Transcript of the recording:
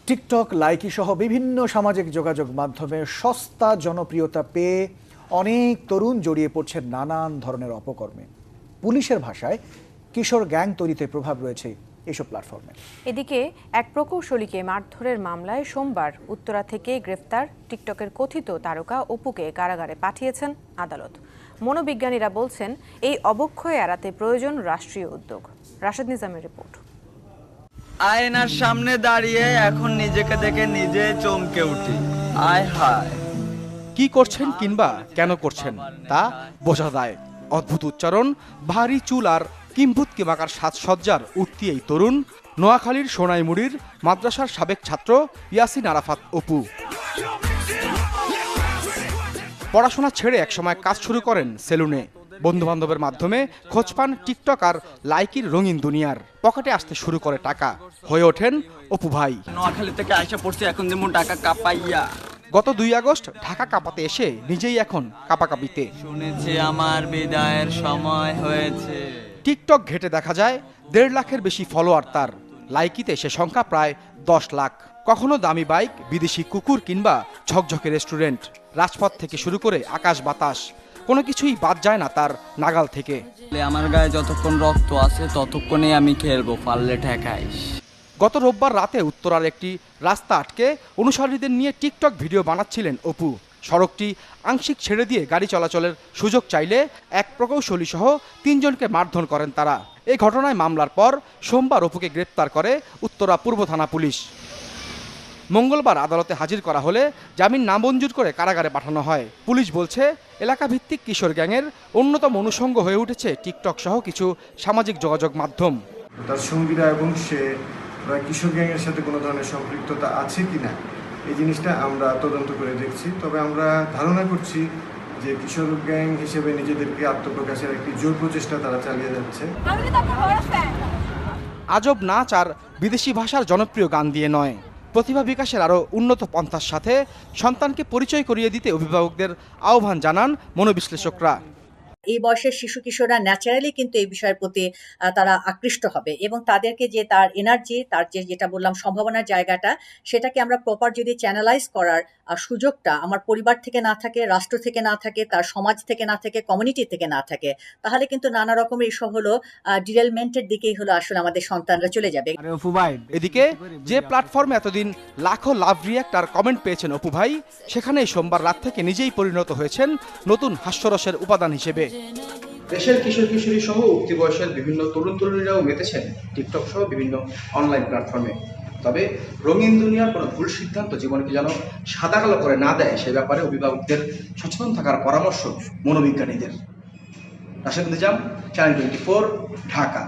TikTok, Likee সহ বিভিন্ন সামাজিক যোগাযোগ মাধ্যমে সস্তা জনপ্রিয়তা পেয়ে অনেক তরুণ জড়িয়ে পড়ছে নানান ধরনের অপকর্মে। পুলিশের ভাষায় কিশোর গ্যাং তৈরিতে প্রভাব রয়েছে এসব প্ল্যাটফর্মে। এদিকে এক প্রকৌশলীকে মারধরের মামলায় সোমবার উত্তরা থেকে গ্রেফতার টিকটকের কথিত তারকা অপুকে কারাগারে পাঠিয়েছেন আদালত। মনোবিজ্ঞানীরা বলছেন, এই অবক্ষয় এড়াতে প্রয়োজন রাষ্ট্রীয় উদ্যোগ। রাশেদ নিজামের রিপোর্ট। আয়নার সামনে দাঁড়িয়ে এখন নিজেকে দেখে নিজে চমকে উঠি। আয় হায়, কি করছেন কিংবা কেন করছেন তা বোঝা যায়। অদ্ভুত উচ্চারণ, ভারী চুল আর কিম্ভূত কিমাকার সাজসজ্জার উঠতি এই তরুণ নোয়াখালীর সোনাইমুড়ির মাদ্রাসার সাবেক ছাত্র ইয়াসিন আরাফাত অপু। পড়াশোনা ছেড়ে একসময় কাজ শুরু করেন সেলুনে। বন্ধুবান্ধবের মাধ্যমে খোঁজ পান টিকটক আর লাইকির রঙিন দুনিয়ার। পকেটে আসতে শুরু করে টাকা, হয়ে ওঠেন অপু ভাই। নোয়াখালী থেকে আইসা পড়ছি, এখন যেমন টাকা কাপাইয়া। গত 2 আগস্ট ঢাকা কাঁপাতে এসে নিজেই এখন কাঁপাকাঁপিতে। শুনেছি আমার বিদায়ের সময় হয়েছে। টিকটক ঘেটে দেখা যায় 1.5 লাখের বেশি ফলোয়ার তার। লাইকিতে সে সংখ্যা প্রায় 10 লাখ। কখনো দামি বাইক, বিদেশি কুকুর কিংবা ঝকঝকে রেস্টুরেন্ট, রাজপথ থেকে শুরু করে আকাশ বাতাস, কোনো কিছুই বাদ যায় না তার নাগাল থেকে। আমার গায়ে যতক্ষণ রক্ত আছে ততক্ষণে আমি খেলবো, পারলে ঠেকাইস। গত রোববার রাতে উত্তরার একটি রাস্তা আটকে অনুসারীদের নিয়ে টিকটক ভিডিও বানাচ্ছিলেন অপু। সড়কটি আংশিক ছেড়ে দিয়ে গাড়ি চলাচলের সুযোগ চাইলে এক প্রকৌশলী সহ 3 জনকে মারধর করেন তারা। এই ঘটনায় মামলার পর সোমবার অপুকে গ্রেপ্তার করে উত্তরা পূর্ব থানা পুলিশ। মঙ্গলবার আদালতে হাজির করা হলে জামিন নামঞ্জুর করে কারাগারে পাঠানো হয়। পুলিশ বলছে, এলাকাভিত্তিক কিশোর গ্যাংয়ের অন্যতম অনুষঙ্গ হয়ে উঠেছে টিকটক সহ কিছু সামাজিক যোগাযোগ মাধ্যম। তার সঙ্গীরা এবং সে কিশোর গ্যাংয়ের সাথে কোনো ধরনের সম্পৃক্ততা আছে কিনা এই জিনিসটা আমরা তদন্ত করে দেখছি। তবে আমরা ধারণা করছি যে কিশোর গ্যাং হিসেবে নিজেদেরকে আত্মপ্রকাশের একটি জোর প্রচেষ্টা তারা চালিয়ে যাচ্ছে। আজব নাচ আর বিদেশি ভাষার জনপ্রিয় গান দিয়ে নয়, প্রতিভা বিকাশের আরও উন্নত পন্থার সাথে সন্তানকে পরিচয় করিয়ে দিতে অভিভাবকদের আহ্বান জানান মনোবিশ্লেষকরা। এই বয়সের শিশু কিশোররা ন্যাচারালি কিন্তু এই বিষয়ের প্রতি তারা আকৃষ্ট হবে এবং তাদেরকে যে তার এনার্জি, তার যেটা বললাম সম্ভাবনার জায়গাটা, সেটাকে আমরা প্রপার যদি চ্যানেলাইজ করার সুযোগটা আমার পরিবার থেকে না থাকে, রাষ্ট্র থেকে না থাকে, তার সমাজ থেকে না থাকে, কমিউনিটি থেকে না থাকে, তাহলে কিন্তু নানা রকমের এসব হলো ডিরেলমেন্টের দিকেই হলো আসলে আমাদের সন্তানরা চলে যাবে। এদিকে যে প্ল্যাটফর্মে এতদিন লাখো লাভ রিয়াক্ট আর কমেন্ট পেয়েছেন অপু ভাই, সেখানে সোমবার রাত থেকে নিজেই পরিণত হয়েছেন নতুন হাস্যরসের উপাদান হিসেবে। দেশের কিশোর কিশোরী সহ উক্তি বয়সের বিভিন্ন তরুণ তরুণীরাও মেতেছেন টিকটক সহ বিভিন্ন অনলাইন প্ল্যাটফর্মে। তবে রঙিন দুনিয়ার কোনো ভুল সিদ্ধান্ত জীবনকে যেন সাদা কালো করে না দেয়, সে ব্যাপারে অভিভাবকদের সচেতন থাকার পরামর্শ মনোবিজ্ঞানীদের। রাশেদ নিজাম, চ্যানেল 24, ঢাকা।